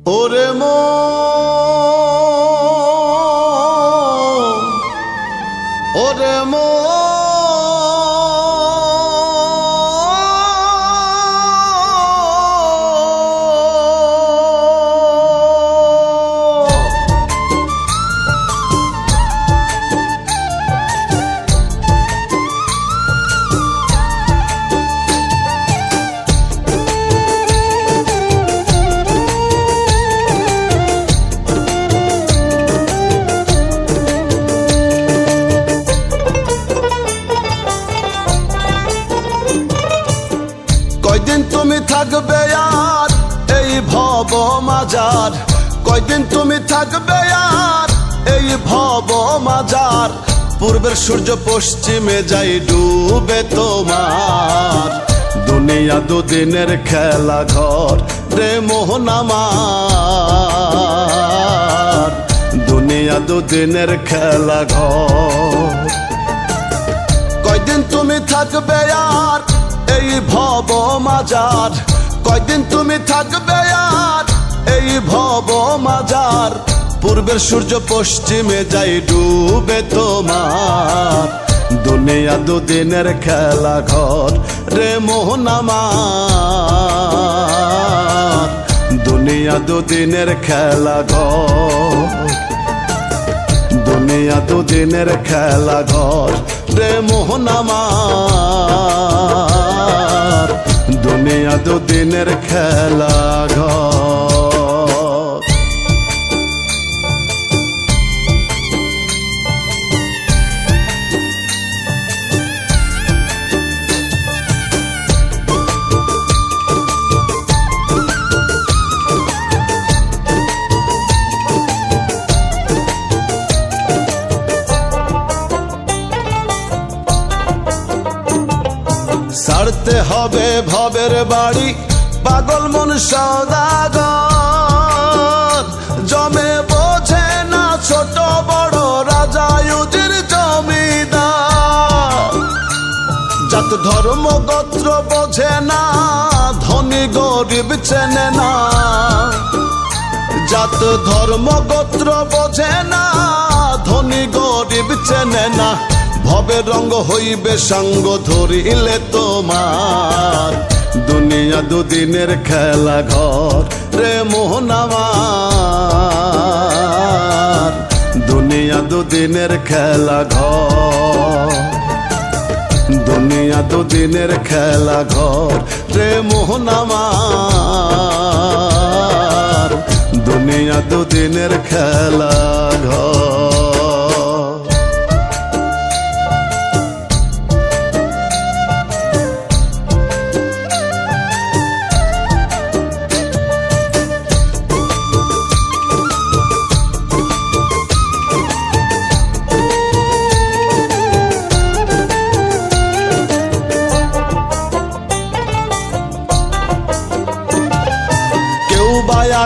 ওরে মন, ওরে মন, কয়দিন তুমি থাকবে আর এই ভব মাজার, কয়দিন তুমি থাকবে আর এই ভব মাজার। পূর্বের সূর্য পশ্চিমে যাই ডুবে তোমার, দুনিয়া দুদিনের খেলা ঘর রে মোহন আমার, দুনিয়া দুদিনের খেলা ঘর। কয়দিন তুমি থাকবে আর এই ভব মাজার, কয়দিন তুমি থাকবে আর এই ভব মাজার। পূর্বের সূর্য পশ্চিমে যাই ডুবে তোমার, দুনিয়া দুদিনের খেলা ঘর রে মোহন আমার, দুনিয়া দুদিনের খেলা ঘর, দুনিয়া দুদিনের খেলা ঘর রে মোহন আমার, দুনিয়া দুদিনের খেলা ঘর। ছাড়তে হবে ভবের বাড়ি পাগল মন সওদাগর, জমে বোঝে না ছোট বড় রাজা ইউজির জমিদার। জাত ধর্ম গোত্র বোঝে না, ধনী গরিব চেনে না, জাত ধর্ম গোত্র বোঝে না, ধনী গরিব চেনে না। ভবের রঙ্গ হইবে সঙ্গ ধরিলে তোমার, দুনিয়া দুদিনের খেলা ঘর রে মোহন আমার, দুনিয়া দুদিনের খেলা ঘর, দুনিয়া দুদিনের খেলা ঘর রে মোহন আমার, দুনিয়া দুদিনের খেলা ঘর।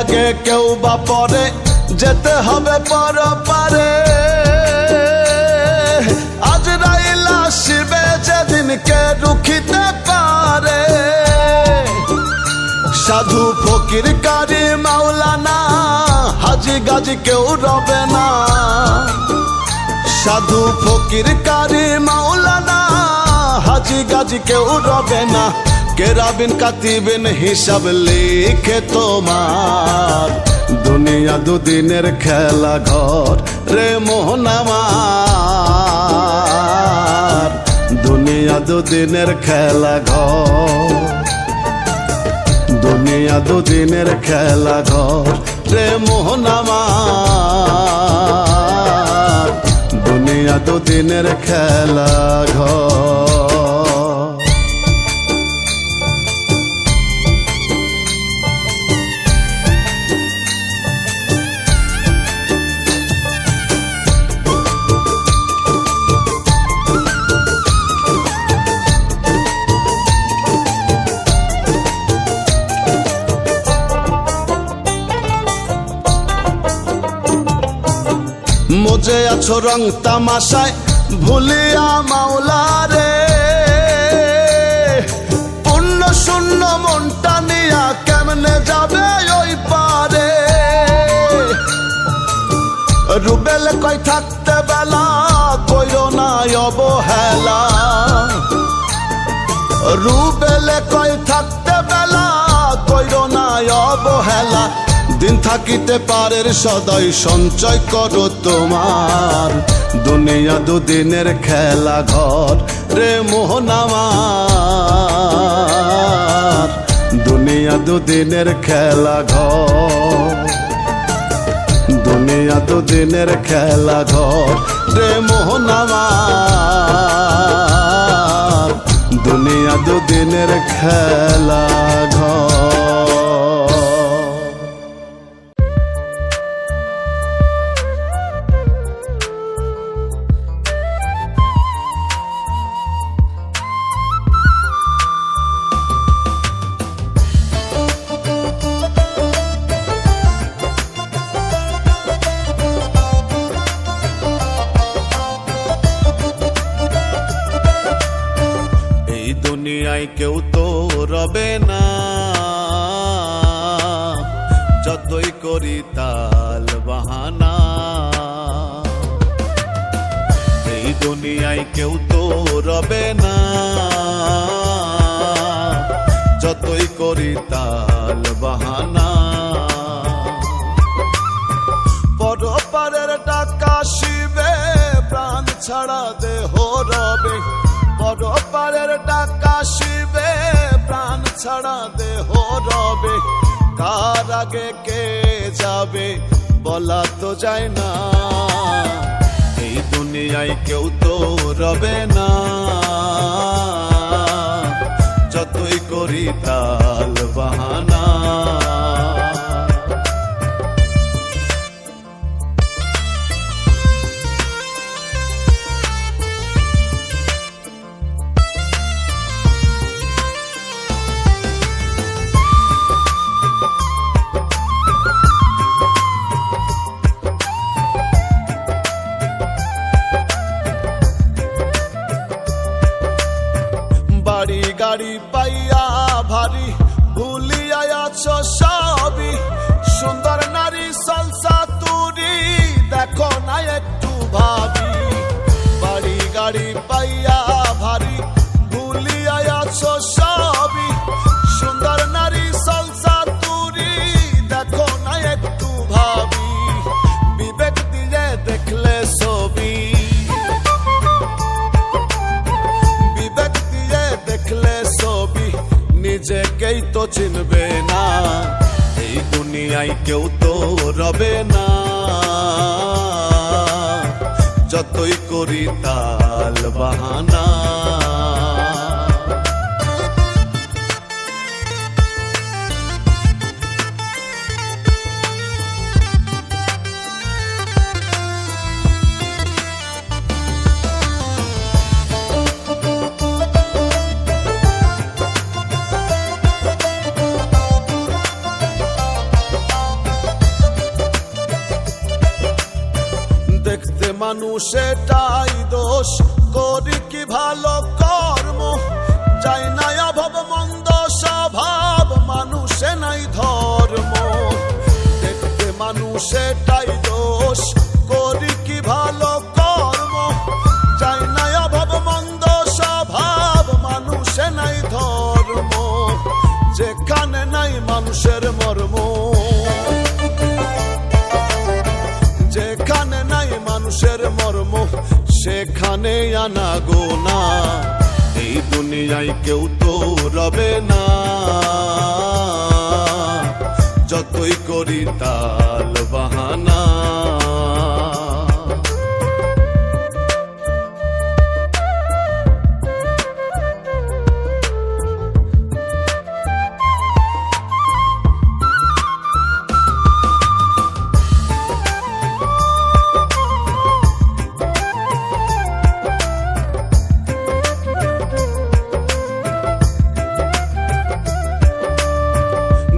আগে কেউ বা পরে যেতে হবে পরপারে, আজরাইল আসবে যেদিন কে রুখিতে পারে। সাধু ফকির কারি মাওলানা হাজি গাজি কেউ রবে না, সাধু ফকির কারি মাওলানা হাজি গাজি কেউ রবে না। কেরাবিন কাতিবিন হিসাব লিখে তোমার, দুনিয়া দুদিনের খেলা ঘর রে মোহন আমার, দুনিয়া দুদিনের খেলা ঘর, দুনিয়া দুদিনের খেলা ঘর রে মোহন আমার, দুনিয়া দুদিনের খেলা ঘর। মজে আছো রং তামাশায় ভুলিয়া মাওলা রে, পূর্ণ শূন্য মনটা নিয়া কেমনে যাবে ওই পারে। রুবেল কই থাকতে বেলা কইরো না অবহেলা, রুবেল কই থাকতে বেলা কইরো না অবহেলা। দিন থাকিতে পারের সদাই সঞ্চয় করো তোমার, দুনিয়া দুদিনের খেলা ঘর রে মোহন আমার, দুনিয়া দুদিনের খেলা ঘর, দুনিয়া দুদিনের খেলা ঘর রে মোহন আমার, দুনিয়া দুদিনের খেলা ঘর। দুনিয়ায় কেউ তো রবে না, যতই করি তাল বাহানা। এই দুনিয়ায় কেউ তো রবে না, যতই করি তাল বাহানা। পরপারের টাকা শিবে প্রাণ ছাড়া দেহ রবে, পরপারের টাকা শিবে প্রাণ ছাড়া দেহ রবে। কার আগে কে যাবে বলা তো যায় না, এই দুনিয়ায় কেউ তো রবে না, যতই করি তাল বাহানা। বাড়ি গাড়ি পাইয়া ভারী ভুলিয়া আছো সবই, সুন্দর নারী সালসা তুরি দেখো না একটু ভাবি। বাড়ি গাড়ি পাইয়া ভারী ভুলিয়া আছো সবই, সুন্দর নারী সালসা তুরি দেখো না একটু ভাবি। বিবেক দিয়ে দেখলে ছবি, দেখলে ছবি নিজেকেই তো চিনবে না, এই দুনিয়ায় কেউ তো রবে না, যতই করি তাল বাহানা। দেখতে মানুষ এটাই দোষ, করি কি ভালো কর্ম, চাই না অভাব মন্দ স্বভাব, মানুষে নাই ধর্ম। দেখতে মানুষ এটাই দোষ, করি কি ভালো কর্ম, চাই না অভাব মন্দ স্বভাব, মানুষে নাই ধর্ম। যেখানে নাই মানুষের মর্ম, যেখানে নাই মানুষের মর্ম, সেখানে আনা গোনা। এই দুনিয়ায় কেউ তো রবে না, যতই করি তাল বাহানা।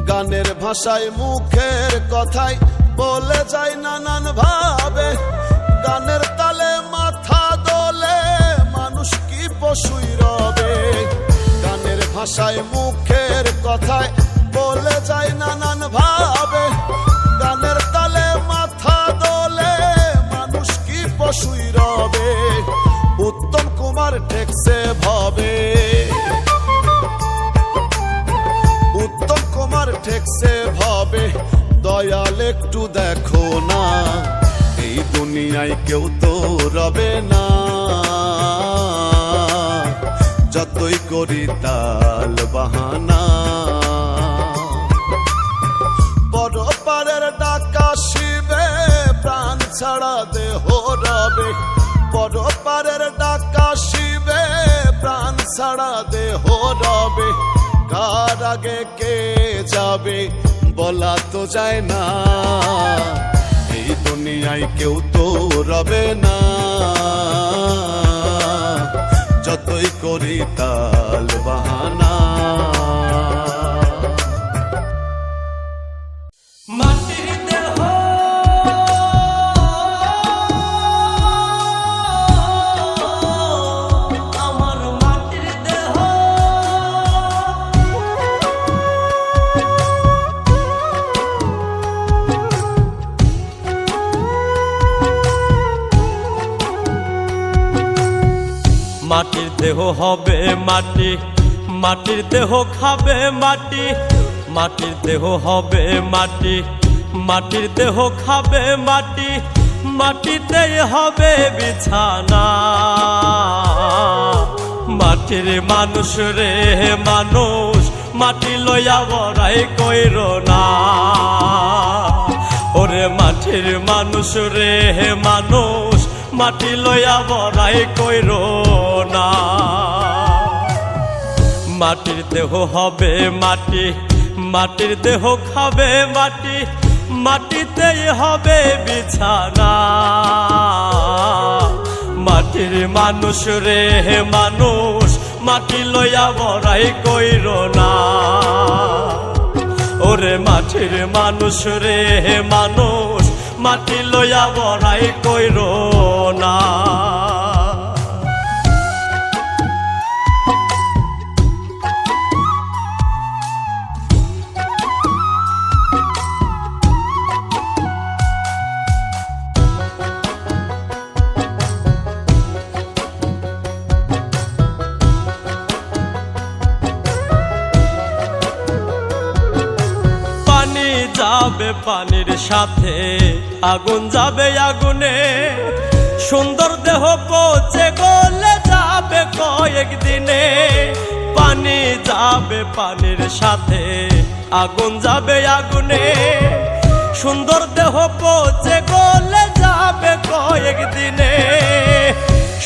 গানের ভাষায় মুখের কথায় বলে যায় নানান ভাবে, গানের তালে মাথা দোলে মানুষ কি পশুই রবে। গানের ভাষায় মুখের কথায় বলে যায় নানান ভাবে, গানের তালে মাথা দোলে দয়াল একটু দেখো না, এই দুনিয়ায় কেউ তো রবে না। যতই করি তাল বাহানা, বড় পারের ডাকা শিবে প্রাণ ছাড়া দেহ রবে। বড় পারের ডাকা শিবে প্রাণ ছাড়া দেহ রবে। কার আগে কে যাবে বলা তো যায় না, এই দুনিয়ায় কেউ তো রবে না। যতই করি তাল বাহানা, মাটির দেহ আমার মাটির দেহ, মাটির দেহ হবে মাটি, মাটির দেহ খাবে মাটি। মাটির দেহ হবে মাটি, মাটির দেহ খাবে মাটি। মাটিতেই হবে বিছানা, মাটির মানুষ রে মানুষ, মাটি লইয়া বড়াই কইর না। ওরে মাটির মানুষ রে মানুষ, মাটি লইয়া বড়াই কইর না। মাটির দেহ হবে মাটি, মাটির দেহ খাবে মাটি। মাটিতেই হবে বিছানা, মাটির মানুষ রে মানুষ, মাটি লইয়া বড়াই কইর না। ওরে মাটির মানুষ রে মানুষ, মাটি লইয়া বড়াই কইর না। যাবে পানির সাথে, আগুন যাবে আগুনে। সুন্দর দেহ পচে গলে যাবে কয়েকদিনে। পানি যাবে পানির সাথে, আগুন যাবে আগুনে। সুন্দর দেহ পচে গলে যাবে কয়েকদিনে।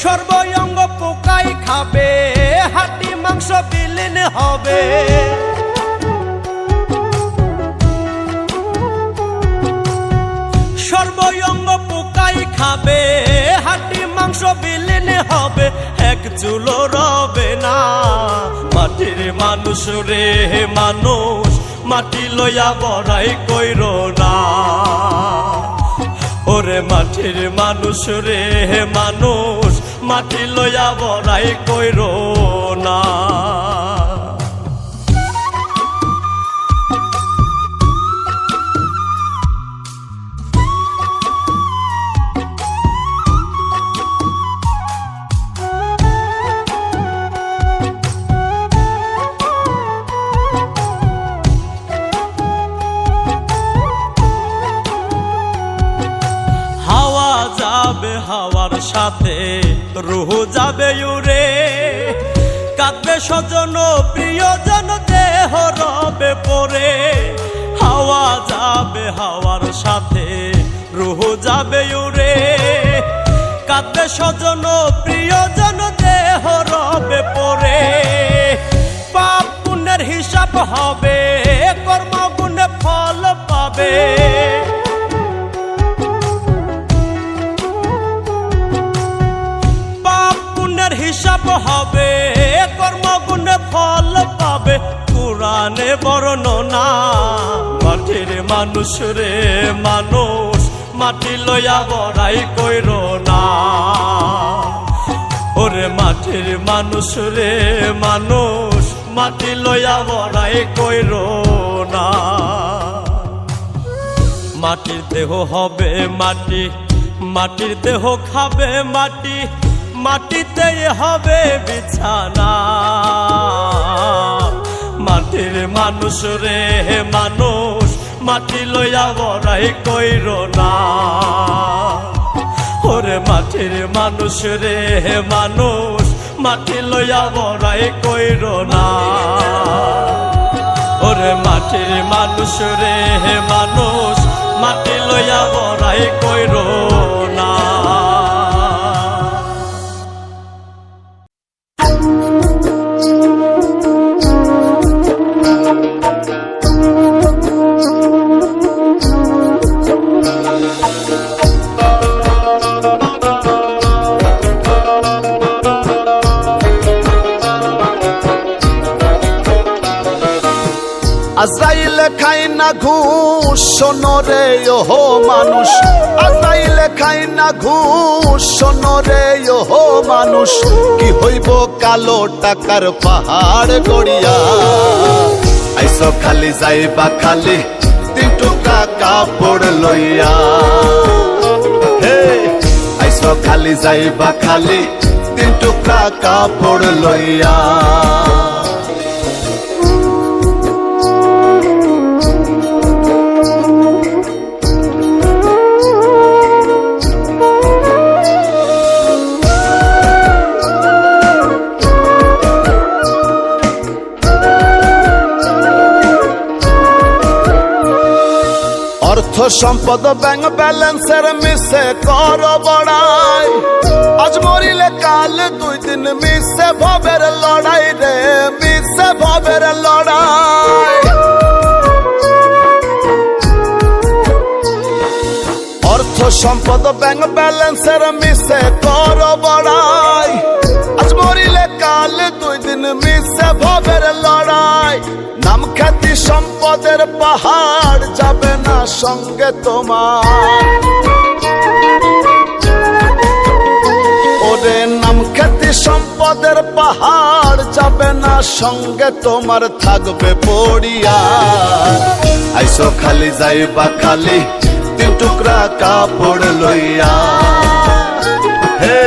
সর্বঙ্গ পোকাই খাবে, হাড্ডি মাংস বিলীন হবে। সর্বঙ্গ পোকাই খাবে, হাড্ডি মাংস বিলীন হবে। এক চুলো রবে না, মাটির মানুষ রে মানুষ, মাটি লইয়া বড়াই কইর না। ওরে মাটির মানুষ রে মানুষ, মাটি লইয়া বড়াই কইর না। হাওয়ার সাথে রুহ যাবে উড়ে। কাঁদবে স্বজন প্রিয়জন, দেহ রবে পড়ে। হাওয়া যাবে হাওয়ার সাথে রুহ যাবে উড়ে। কাঁদবে স্বজন প্রিয়জন, দেহ রবে পড়ে। পাপ পুণ্যের হিসাব হবে, কর্ম গুণে ফল পাবে। হিসাব হবে, কর্মগুণে ফল পাবে। কোরআনে বর্ণনা, মাটির মানুষ রে মানুষ, মাটি লইয়া বড়াই কইর না। ওরে মাটির মানুষ রে মানুষ, মাটি লইয়া বড়াই কইর না। মাটির দেহ হবে মাটি, মাটির দেহ খাবে মাটি। মাটিতেই হবে বিছানা, মাটির মানুষ রে মানুষ, মাটি লইয়া বড়াই কইর না। ওরে মাটির মানুষ রে মানুষ, মাটি লইয়া বড়াই কইর না। ওরে মাটির মানুষ রে মানুষ, মাটি লইয়া বড়াই কইর না। আজরাইলে খাই না ঘুষ, শোনো রে ওহো মানুষ। আজরাইলে খাই না ঘুষ, শোনো রে ওহো মানুষ। কি হইব কালো টাকার পাহাড় গড়িয়া, আইসো খালি যাইবা খালি 3 টুকরা কাপড় লইয়া। হে আইসো খালি যাইবা খালি 3 টুকরা কাপড় লইয়া। অর্থ সম্পদ ব্যাংক ব্যালেন্সের মিশে কর বড়াই, আজ মরিলে কাল 2 দিন মিশে ভবের লড়াই রে, মিশে ভবের লড়াই। অর্থ সম্পদ ব্যাংক ব্যালেন্সের মিশে কর বড়াই, আজ মরিলে কাল 2 দিন মিশে ভবের লড়াই। নাম খ্যাতি সম্পদের পাহাড় যাবে না সঙ্গে তোমার। ওরে নাম খ্যাতি সম্পদের পাহাড় যাবে না সঙ্গে তোমার, থাকবে পড়িয়া। আইসো খালি যাইবা খালি 3 টুকরা কাপড় লইয়া। হে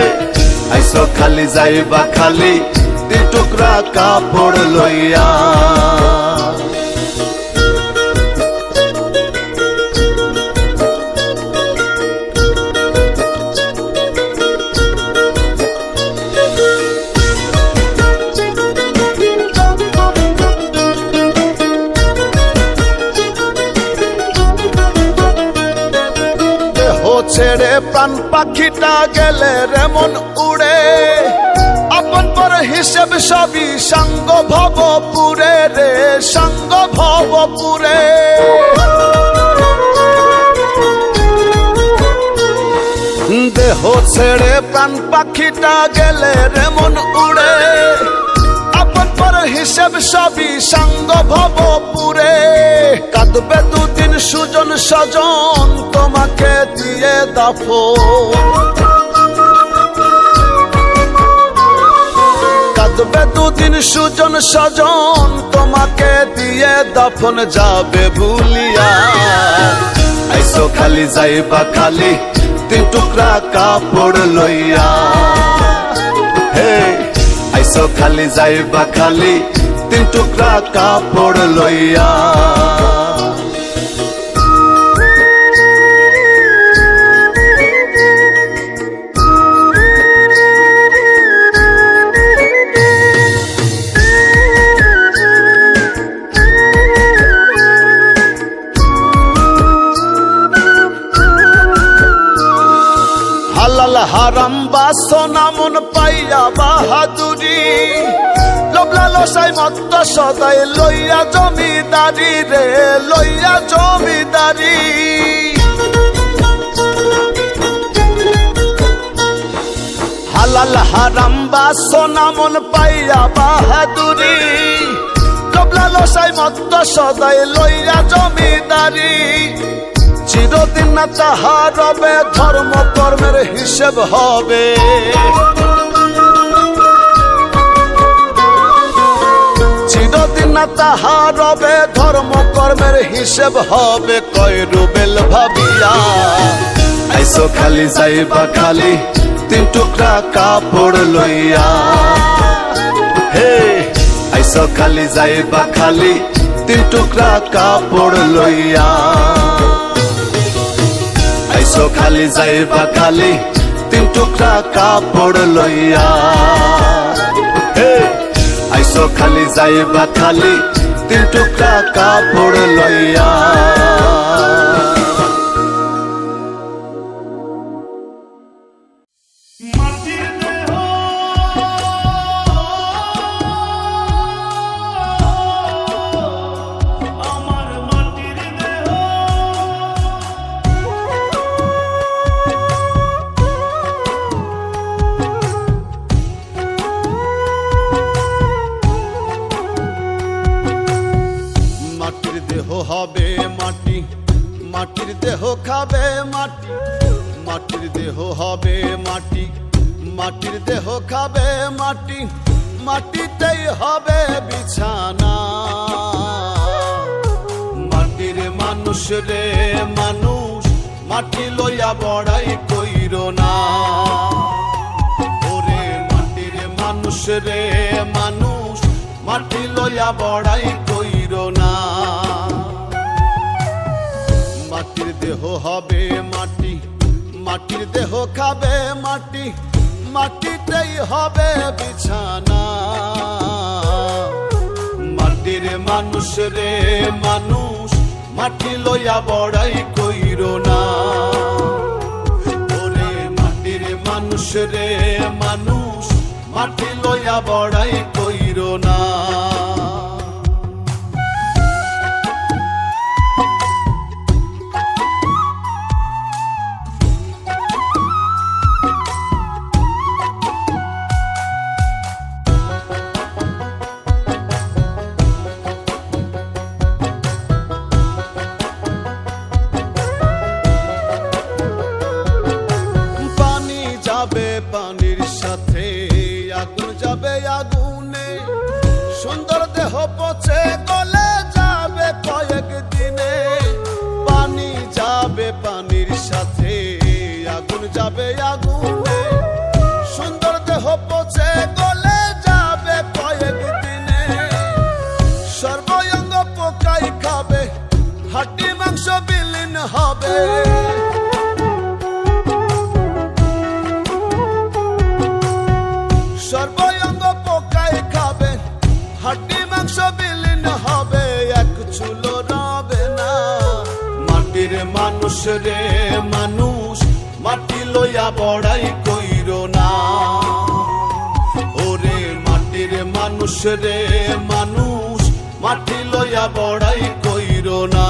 আইসো খালি যাইবা খালি 3 টুকরা কাপড় লইয়া। ছেড়ে প্রাণ পাখিটা গেলে রেমন উড়ে, আপন পর হিসেব সবই সঙ্গ ভবপুরে রে, সঙ্গ ভবপুরে। দেহ ছেড়ে প্রাণ পাখিটা গেলে রেমন উড়ে, আপন পর হিসেব সবই সঙ্গ ভবপুরে। কাঁদবে 2 দিন সুজন স্বজন তোমাকে দিয়ে দাফন, কাঁদবে 2 দিন সুজন স্বজন তোমাকে দিয়ে দাফন, যাবে ভুলিয়া। আইসো খালি যাইবা খালি 3 টুকরা কাপড় লইয়া। হে আইসো খালি যাইবা খালি 3 টুকরা কাপড় লইয়া। হালাল হারাম বাসনা মন পাইয়া বাহাদুরি, লোভ লালসায় মত্ত সদাই লইয়া জমিদারি রে, লইয়া জমিদারি। হালাল হারাম বাসনা মন পাইয়া বাহাদুরি, লোভ লালসায় মত্ত সদাই লইয়া জমিদারি। চিরদিন না তাহা রবে, ধর্ম কর্মের হিসেব হবে। চিরদিন না তাহা রবে, ধর্ম কর্মের হিসেব হবে। কয় রুবেল ভাবিয়া আইসো খালি যাইবা খালি 3 টুকরা কাপড় লইয়া। হে আইসো খালি যাইবা খালি তিন টুকরা কাপড় লইয়া। আইসো খালি যাইবা খালি তিন টুকরা কাপড় লইয়া। আইসো খালি যাইবা খালি তিন টুকরা কাপড় লইয়া। হবে মাটি, মাটির দেহ খাবে মাটি, মাটির দেহ হবে মাটি, মাটির দেহ খাবে মাটি, মাটিতেই হবে বিছানা। মাটির মানুষ রে মানুষ, মাটি লইয়া বড়াই কইরো না। ওরে মাটির মানুষ রে মানুষ, মাটি লইয়া বড়াই কইরো না। মাটির দেহ হবে মাটি, মাটির দেহ খাবে মাটি, মাটিতেই হবে বিছানা। মাটির মানুষ রে মানুষ, মাটি লইয়া বড়াই কইরো না। ওরে মাটির মানুষ রে মানুষ, মাটি লইয়া বড়াই কইরো না। পানির সাথে আগুন যাবে আগুনে, সুন্দর দেহ পচে গলে যাবে কয়েক দিনে। পানি যাবে পানির সাথে আগুন যাবে আগুনে, সুন্দর দেহ পচে গলে যাবে কয়েক দিনে। সর্বঙ্গ পোকাই খাবে, হাড্ডি মাংস বিলীন হবে। সর্বঙ্গ পোকায় খাবে, হাড্ডি মাংস বিলীন হবে, এক চুলো রবে না। মাটির মানুষ রে মানুষ, মাটি লইয়া বড়াই কইরো না। ওরে মাটির মানুষ রে মানুষ, মাটি লইয়া বড়াই কইরো না।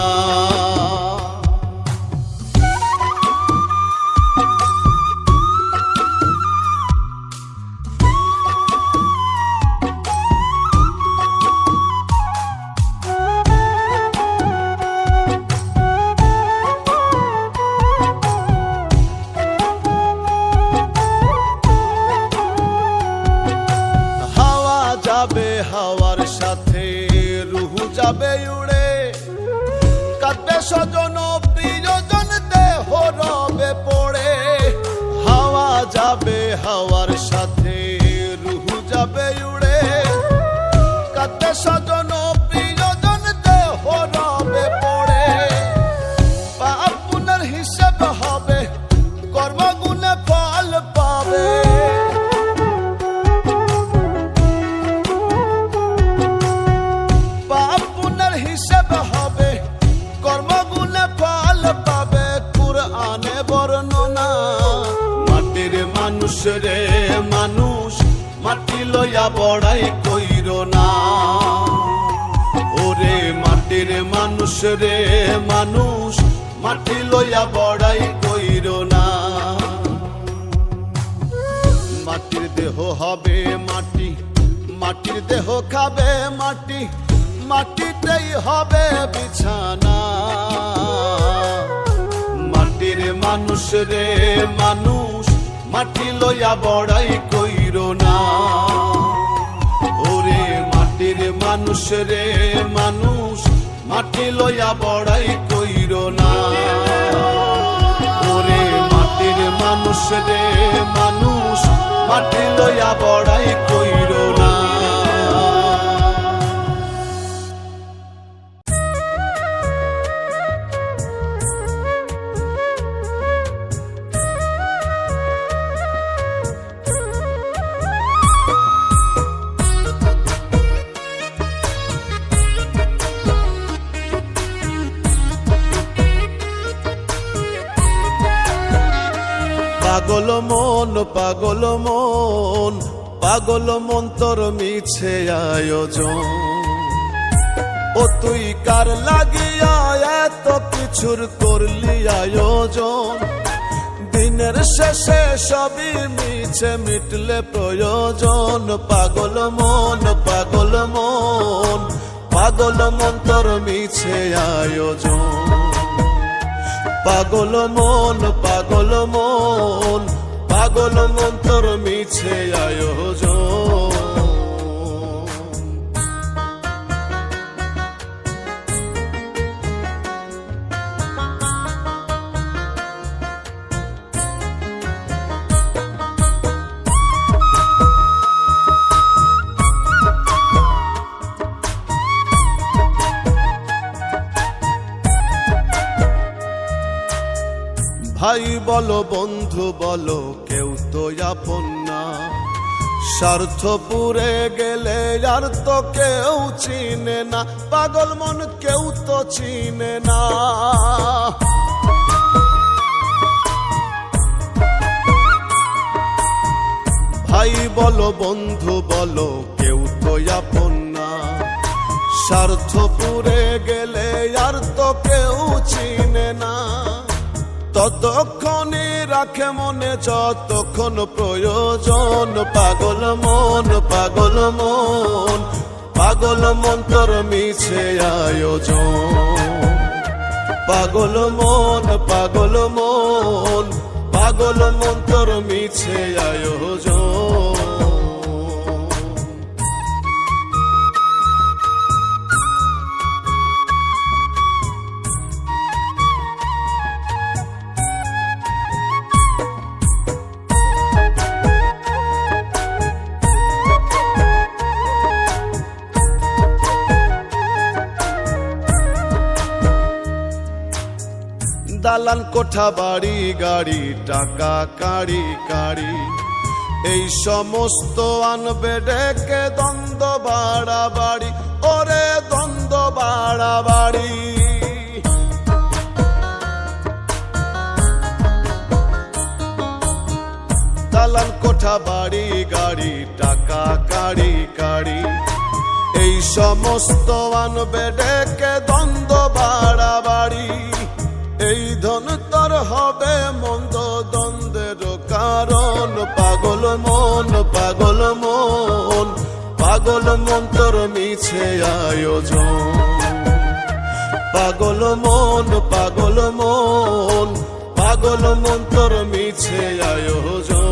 হাওয়ার সাথে রুহু যাবে উড়ে, কাঁদবে স্বজন প্রিয়জন দেহ রবে পড়ে। হাওয়া যাবে হাওয়ার সাথে রুহু যাবে উড়ে, কাঁদবে স্বজন প্রিয়জন দেহ রবে পড়ে। পাপ পুণ্যের হিসেব হবে, কর্মগুণে ফল পাবে। হিসেব হবে, কর্মগুণে ফল পাবে, কুরআনে বর্ণনা। মাটির মানুষ রে মানুষ, মাটি লইয়া বড়াই কইরো না। ওরে মাটির মানুষ রে মানুষ, মাটি লইয়া বড়াই কইরো না। মাটির দেহ হবে মাটি, মাটির দেহ খাবে মাটি, মাটিতেই হবে বিছানা। মাটির মানুষ রে মানুষ, মাটি লইয়া বড়াই কইরো না। ওরে মাটির মানুষ রে মানুষ, মাটি লইয়া বড়াই কইরো না। ওরে মাটির মানুষ রে মানুষ, মাটি লইয়া বড়াই কইরো না। পাগল মন পাগল মন তোর মিছে আয়োজন। ও তুই কার লাগিয়া এত কিছুর করলি আয়োজন, দিনের শেষে সবই মিছে মিটলে প্রয়োজন। পাগল মন পাগল মন তোর মিছে আয়োজন। পাগল মন পাগল মন তোর মিছে আয়োজন। ভাই বলো বন্ধু বলো কেউ তো আপন না, স্বার্থ পুরে গেলে আর তো কেউ চিনে না। পাগল মন কেউ তো চিনে না। ভাই বলো বন্ধু বলো কেউ তো আপন না, স্বার্থ পুরে গেলে আর তো কেউ চিনে না। ততক্ষণই রাখে মনে যতক্ষণ প্রয়োজন। পাগল মন তোর মিছে আয়োজন। পাগল মন তোর মিছে আয়োজন। দালান কোঠা বাড়ি গাড়ি টাকা কাড়ি কাড়ি, এই সমস্ত আনবে ডেকে দ্বন্দ্ব বাড়াবাড়ি। ওরে দ্বন্দ্ব বাড়াবাড়ি। দালান কোঠা বাড়ি গাড়ি টাকা কাড়ি কাড়ি, এই সমস্ত আনবে ডেকে দ্বন্দ্ব বাড়াবাড়ি। এই ধন তোর হবে মন্দ দ্বন্দ্বের কারণ। পাগল মন তোর মিছে আয়োজন। পাগল মন তোর মিছে আয়োজন।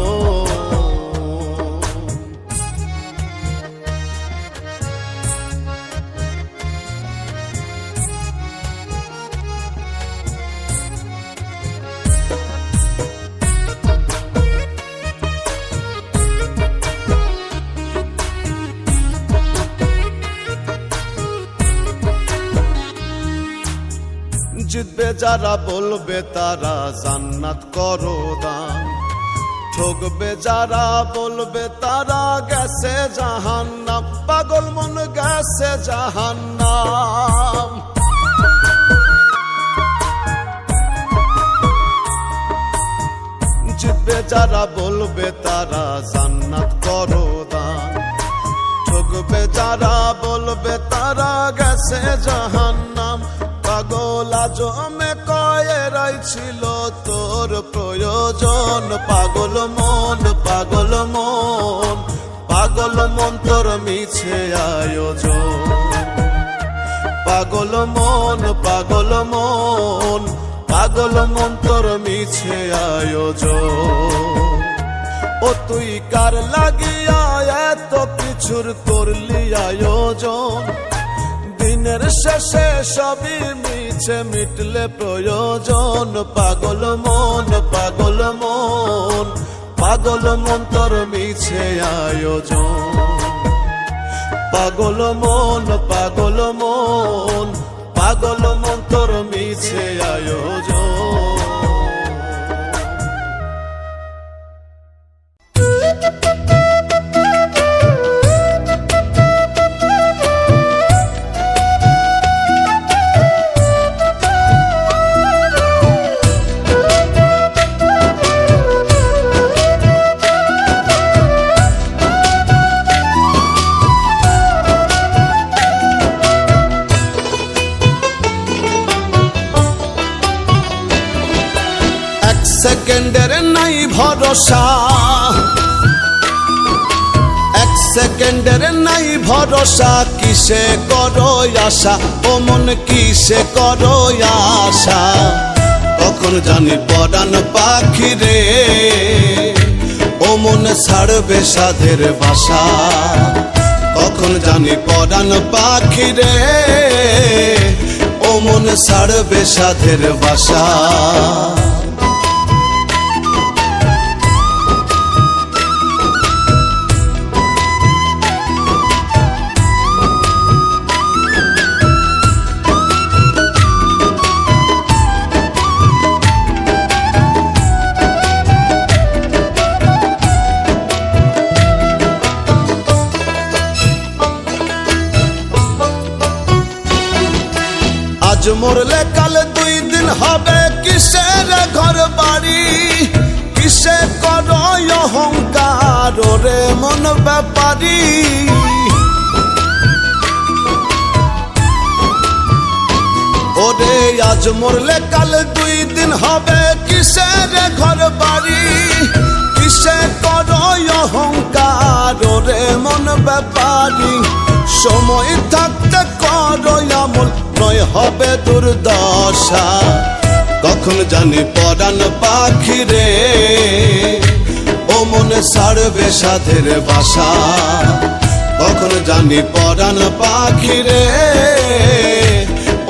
জিতবে যারা বলবে তারা জান্নাত করো দান, ঠকবে যারা বলবে তারা গেছে জাহান্নাম। পাগল মন গেছে জাহান্নাম। জিতবে যারা বলবে তারা জান্নাত করো দান, ঠকবে যারা বলবে তারা গেছে জাহান্নাম। পাগল আজমে কয়েরাই ছিল তোর প্রয়োজন। পাগল মন তোর মিছে আয়োজন। পাগল মন তোর মিছে আয়োজন। ও তুই কার লাগিয়া এত কিছুর করলি আয়োজন, দিনের শেষে সবই মিছে মিটলে প্রয়োজন। পাগল মন তোর মিছে আয়োজন। পাগল মন তোর মিছে আয়োজন। সেকেন্ডের নাই ভরসা, এক সেকেন্ডের নাই ভরসা, কিসে করো আশা ও মন কিসে করো আশা, কখন জানি পরাণ পাখি রে ও মন ছাড়বে সাধের বাসা, কখন জানি পরাণ পাখি রে ও মন ছাড়বে সাধের বাসা। আজ মরলে কাল 2 দিন হবে, কিসের ঘর বাড়ি কিসে করো অহংকার রে মন ব্যাপারী, ওরে আজ মরলে কাল 2 দিন হবে, কিসের ঘর বাড়ি কিসে করো অহংকার রে মন ব্যাপারী, সময় থাকতে করো আমল নয় হবে দুর্দশা, কখন জানি পরাণ পাখি রে ও মন ছাড়বে সাধের বাসা, কখন জানি পরাণ পাখি রে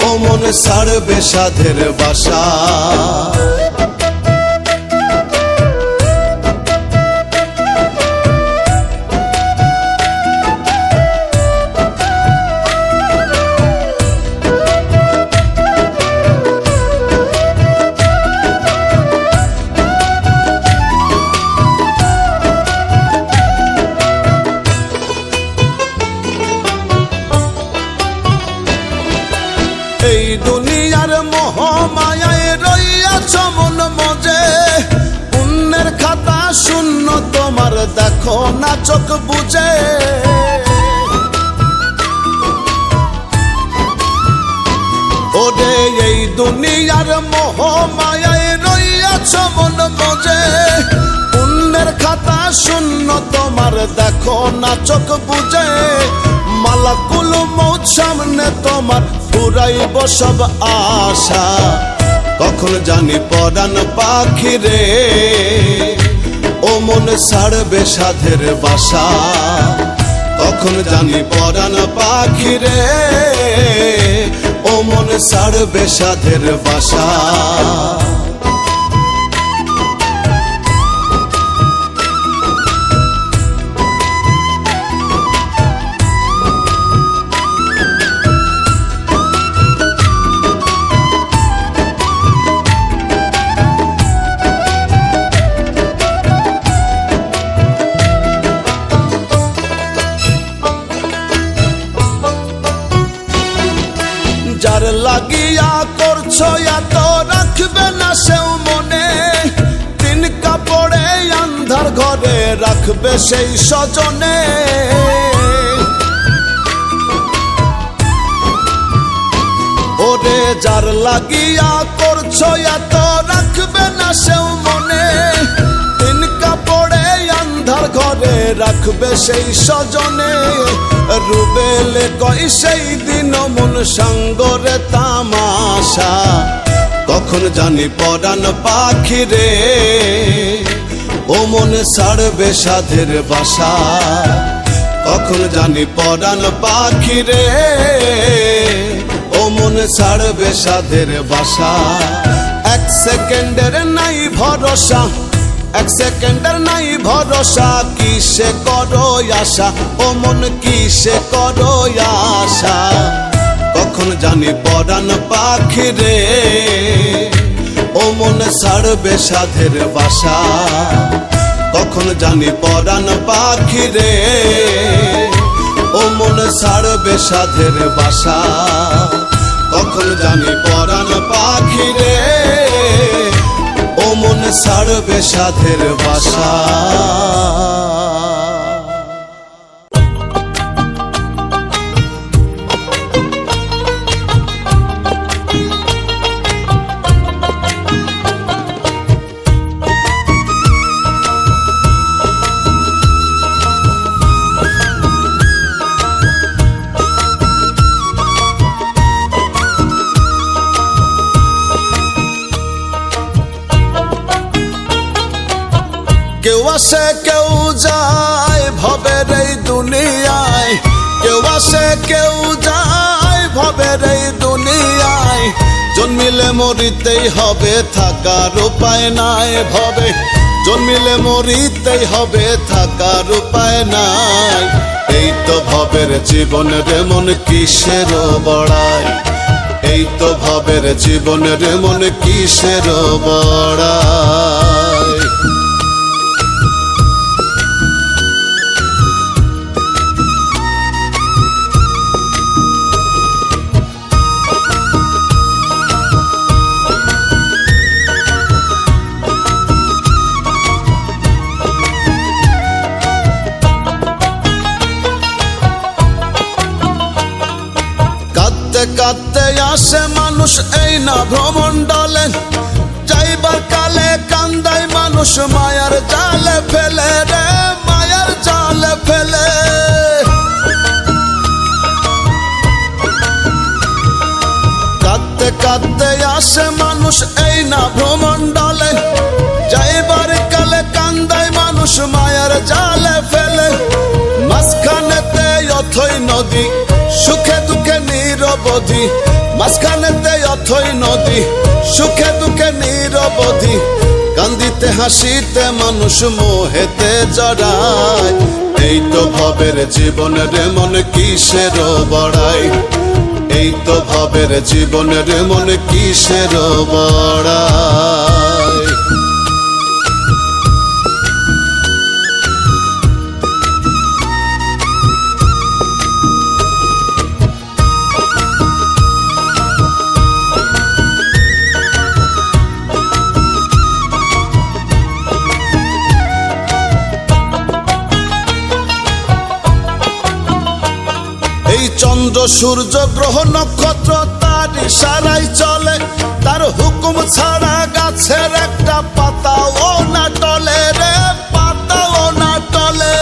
ও মন ছাড়বে সাধের বাসা। এই দুনিয়ার মোহমায়ায় রইয়াছ মন মজে, পুণ্যের খাতা শূন্য তোমার দেখো না চোখ বুঝে, ওরে এই দুনিয়ার মোহমায়ায় রইয়াছ মন মজে, পুণ্যের খাতা শূন্য তোমার দেখো না চোখ বুঝে, মালাকুল মৌত সামনে তোমার ফুরাইব সব আশা, কখন জানি পরাণ পাখি রে ও মন ছাড়বে সাধের বাসা, কখন জানি পরাণ পাখি রে ও মন ছাড়বে সাধের বাসা। যার লাগিয়া করছো এত রাখবে না সেও মনে, 3 কাপড়ে আন্ধার ঘরে রাখবে সেই স্বজনে, ওরে যার লাগিয়া করছো এত রাখবে না সেও মনে, 3 কাপড়ে আন্ধার ঘরে রাখবে সেই স্বজনে, রুবেলে কই সেই দিন মন সঙ্গরে তামাশা, কখন জানি পরাণ পাখি রে ও মন ছাড়বে সাধের বাসা, কখন জানি পরাণ পাখি রে ও মন ছাড়বে সাধের বাসা, 1 সেকেন্ডের নাই ভরসা, 1 সেকেন্ডের নাই ভরসা, কিসে করো আশা ও মন কিসে করো আশা, কখন জানি পরাণ পাখি রে ও মন ছাড়বে সাধের বাসা, কখন জানি পরাণ পাখি রে ও মন ছাড়বে সাধের বাসা, কখন জানি পরাণ পাখি রে ও মন ছাড়বে সাধের বাসা। কেউ আসে কেউ যায় ভবের এই দুনিয়ায়, কেউ আসে কেউ যায় ভবের এই দুনিয়ায়। জন্মিলে মরিতেই হবে থাকার উপায় নাই ভবে, জন্মিলে মরিতেই হবে থাকার উপায় নাই। এই তো ভবের জীবনের মন কিসের বড়াই, এই তো ভবের জীবনের মন কিসের বড়াই। কাঁদতে কাঁদতে আসে মানুষ এই না ভ্রমণ্ডলে, যাইবার কালে কান্দায় মানুষ মায়ার জালে ফেলে রে, মায়ার জালে ফেলে। কাঁদতে কাঁদতে আসে মানুষ এই না ভ্রমণ্ডলে, যাইবার কালে কান্দায় মানুষ মায়ার জালে ফেলে। মাঝখানেতে অথই নদী সুখে দুঃখে নিরবধি, মাঝখানেতে অথই নদী সুখে দুঃখে নিরবধি। কান্দিতে হাসিতে মানুষ মোহেতে জড়ায়, এই তো ভবের জীবনের মন কিসের বড়াই, এই তো ভবের জীবনের মন কিসের বড়াই। এই চন্দ্র সূর্য গ্রহ নক্ষত্র তার ইশারায় চলে, তার হুকুম ছাড়া গাছের একটা পাতাও না টলে রে, পাতাও না টলে।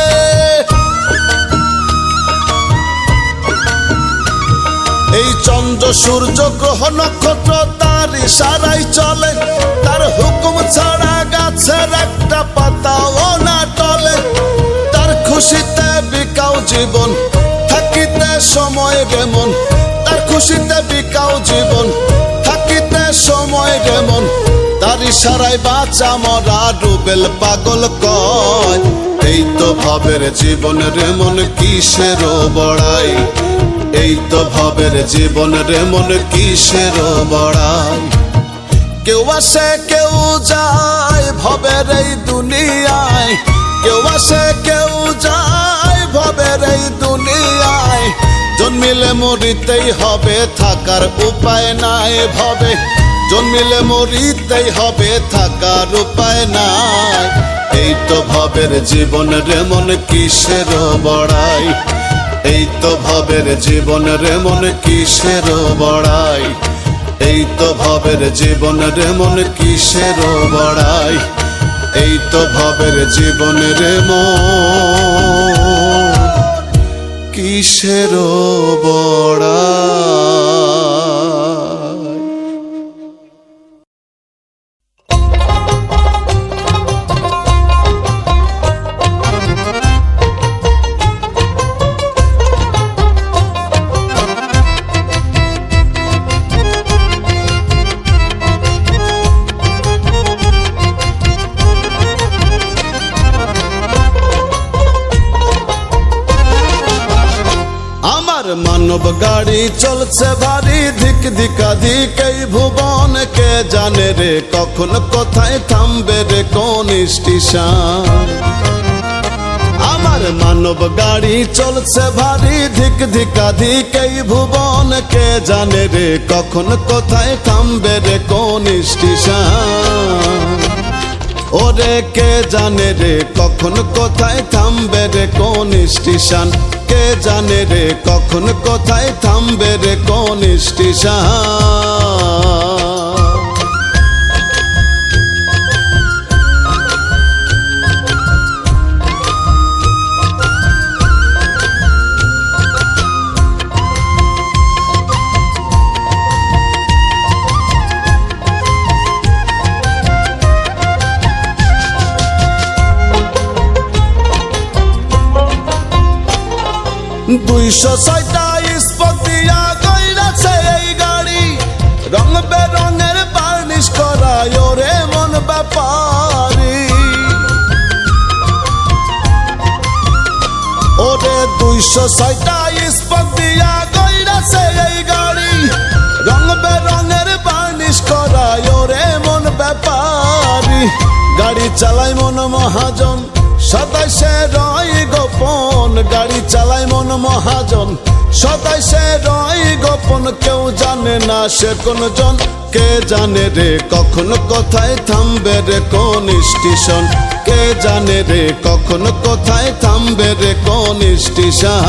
এই চন্দ্র সূর্য গ্রহ নক্ষত্র তার ইশারায় চলে, তার হুকুম ছাড়া গাছের একটা পাতাও না টলে। তার খুশিতে বিকাও জীবন থাকিতে সময় রেমন, তার খুশিতে বিকাও জীবন থাকিতে সময় রেমন। তার ইশারায় বাঁচা মরা রুবেল পাগল কয়, এই তো ভবের জীবনের মন কিসের বড়াই, এই তো ভবের জীবনের মন কিসের বড়াই। কেউ আসে কেউ যায় ভবের এই দুনিয়ায়, কেউ আসে কেউ যায় ভবের এই দুনিয়ায়। জন্মিলে মরিতেই হবে থাকার উপায় নাই ভবে, জন্মিলে মরিতেই হবে থাকার উপায় নাই। এই তো ভবের জীবনের মন কিসের বড়াই, এই তো ভবের জীবনের মন কিসের বড়াই, এই তো ভবের জীবনের মন কিসের বড়াই, এই তো ভবের জীবনের মন কিসের বড়াই। মানব গাড়ি চলছে ভারী ধিক ধিকাধিক এই ভুবন, কে জানে রে কখন কোথায় থামবে রে কোন স্টেশন। আমার মানব গাড়ি চলছে ভারী ধিক ধিকাধিক এই ভুবন, কে জানে রে কখন কোথায় থামবে রে কোন স্টেশন। ওরে কে জানে রে কখন কোথায় থামবে রে কোন স্টেশন, কে জানে রে কখন কোথায় থামবে রে কোন স্টেশন। 206টা স্পট দিয়া কইরাছে এই গাড়ি, রং বেরঙের বার্নিশ করা ওরে মন ব্যাপারি। ওরে 206টা স্পট দিয়া কইরাছে এই গাড়ি, রং বেরঙের বার্নিশ করা ওরে মন ব্যাপারি। গাড়ি চালায় মন মহাজন, সদাই সে রয় গোপন। গাড়ি চালায় মন মহাজন, সদাই সে রয় গোপন। কেউ জানে না সে কোন জন, কে জানে রে কখন কোথায় থামবে রে কোন স্টেশন। কে জানে রে কখন কোথায় থামবে রে কোন স্টেশন।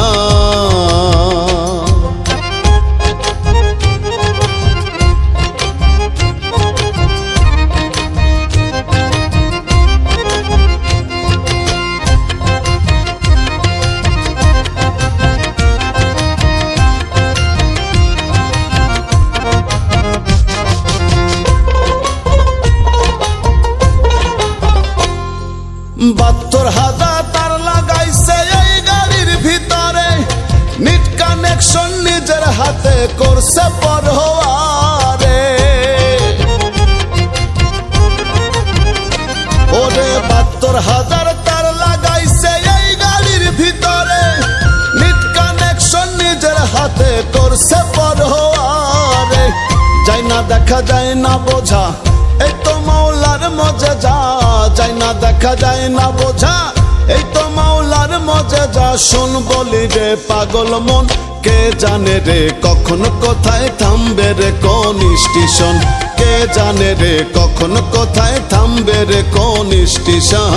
বাহাত্তর হাজার তার লাগাইছে এই গাড়ির ভিতরে, নিট কানেকশন নিজের হাতে করছে পরোয়ারে। ওরে 72,000 তার লাগাইছে এই গাড়ির ভিতরে, নিট কানেকশন নিজের হাতে করছে পরোয়ারে। যাই না দেখা যায় না বোঝা, এই তো মাওলার মজেজা। যাই না দেখা যায় না বোঝা, এই তো মাওলার মজেজা। শুন বলি রে পাগল মন, কে জানে রে কখন কোথায় থামবে রে কোন স্টেশন। কে জানে রে কখন কোথায় থামবে রে কোন স্টেশন।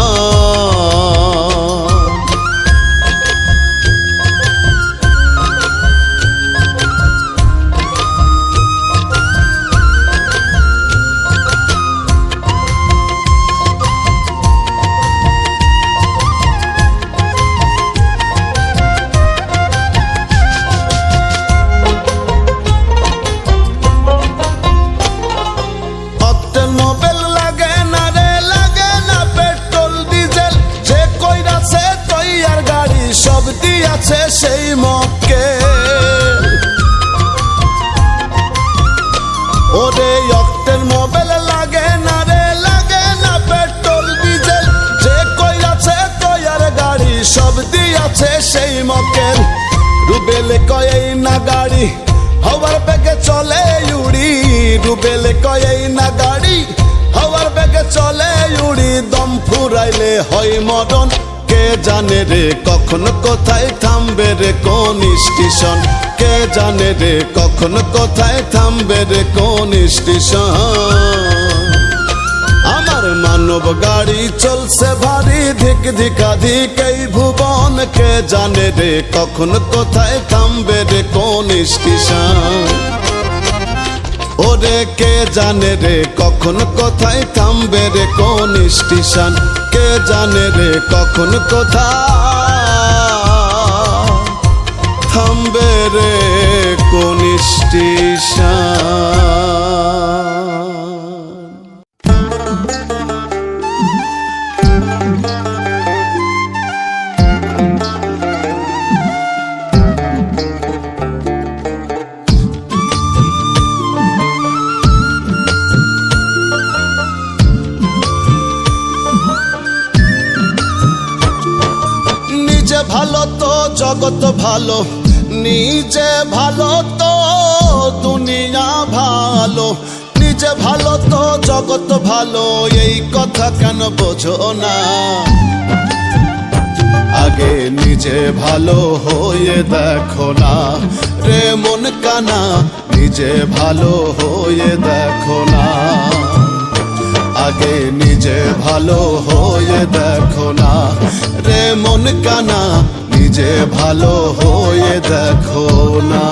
আছে সেই মক্কে। ওরে অক্টেন মোবাইল লাগে না রে, লাগে না পেট্রোল ডিজেল। যে কইরাছে তৈয়ার গাড়ি সব দিয়াছে সেই মক্কেল। রুবেলে কয় এই না গাড়ি হওয়ার বেগে চলে উড়ি। রুবেলে কয় এই না গাড়ি হওয়ার বেগে চলে উড়ি। দম ফুরাইলে হয় মরণ, কে জানে রে কখন কোথায় থামবে রে কোন স্টেশন। কে জানে রে কখন কোথায় থামবে রে কোন স্টেশন। আমার মানব গাড়ি চলছে ভারী, ধিক ধিকাধিক এই ভুবন। কে জানে রে কখন কোথায় থামবে রে কোন স্টেশন। ওরে কে জানে রে কখন কোথায় থামবে রে কোন স্টেশন। কে জানে রে কখন কোথায় থামবে রে কোন স্টেশন। ভালো তো জগৎ ভালো, নিজে ভালো তো দুনিয়া ভালো। নিজে ভালো তো জগৎ ভালো, এই কথা কেন বোঝো না। আগে নিজে ভালো হয়ে দেখো না রে মন কানা। নিজে ভালো হয়ে দেখো না, আগে নিজে ভালো হয়ে দেখো না রে মন কানা। নিজে ভালো হয়ে দেখো না।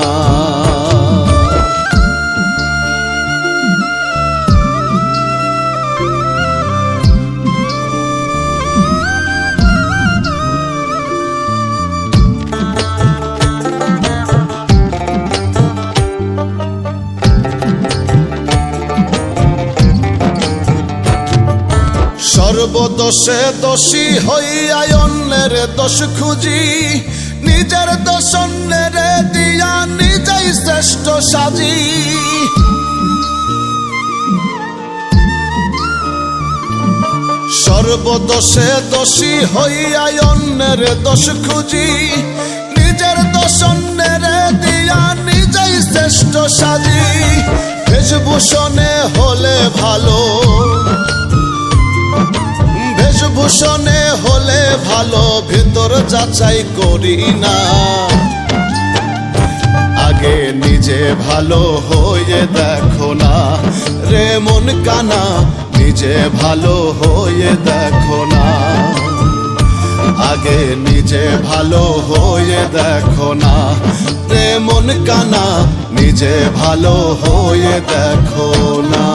সর্বদোষে দোষী হইয়া অন্যের দোষ খুঁজি, নিজের দোষ অন্যের দিয়া নিজেই শ্রেষ্ঠ সাজি। সর্বদোষে দোষী হইয়া অন্যের দোষ খুঁজি, নিজের দোষ অন্যের দিয়া নিজেই শ্রেষ্ঠ সাজি। বেশভূষণে হলে ভালো, বেশভূষণে হলে ভালো, ভেতর যাচাই করি না। আগে নিজে ভালো হয়ে দেখো না রে মন কানা, নিজে ভালো হয়ে দেখো না। আগে নিজে ভালো হয়ে দেখো না রে মন কানা, নিজে ভালো হয়ে দেখো না।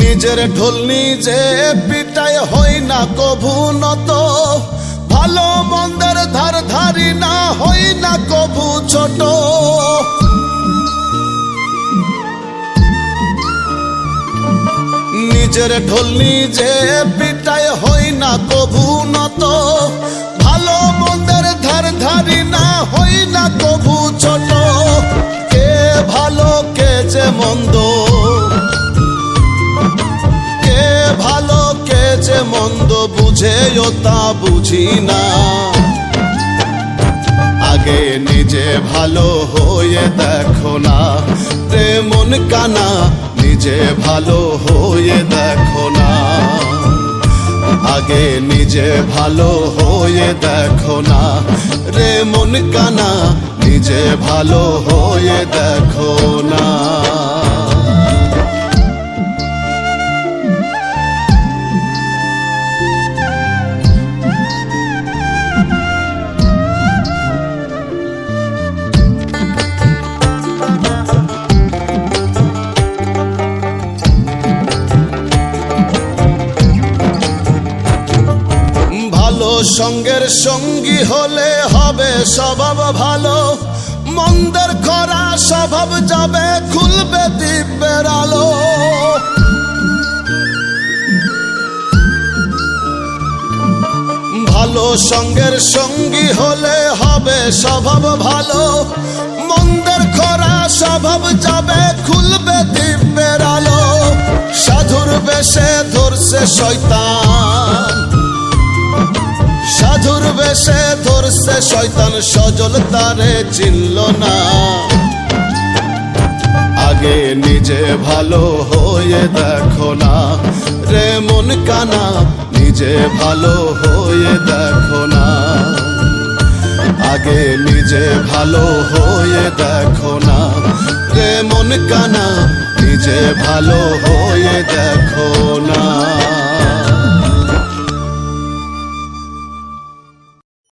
নিজের ঢোল নিজে পিটায় হই না কভু নত, ভালো মন্দের ধার ধারি না হই না কভু ছোট। নিজের ঢোল নিজে পিটায় হই না কভু নত, ভালো মন্দের ধার ধারি না হই না কভু ছোট। কে ভালো কে যে মন্দ, ভালো কে যে মন্দ বুঝেও তা বুঝি না। আগে নিজে ভালো হয়ে দেখো না রে মন কানা, নিজে ভালো হয়ে দেখো না। আগে নিজে ভালো হয়ে দেখো না রে মন কানা, নিজে ভালো হয়ে দেখো না। সঙ্গের সঙ্গী হলে হবে স্বভাব ভালো, মন্দের খরা স্বভাব যাবে খুলবে দিব্যের আলো। ভালো সঙ্গের সঙ্গী হলে হবে স্বভাব ভালো, মন্দের খরা স্বভাব যাবে খুলবে দিব্যের আলো। সাধুর বেশে ধরছে শয়তান, সাধুর বেশে ধরছে শয়তান, সজল তারে চিনল না। আগে নিজে ভালো হয়ে দেখো না রে মন কানা, নিজে ভালো হয়ে দেখো না। আগে নিজে ভালো হয়ে দেখো না রে মন কানা, নিজে ভালো হয়ে দেখো না।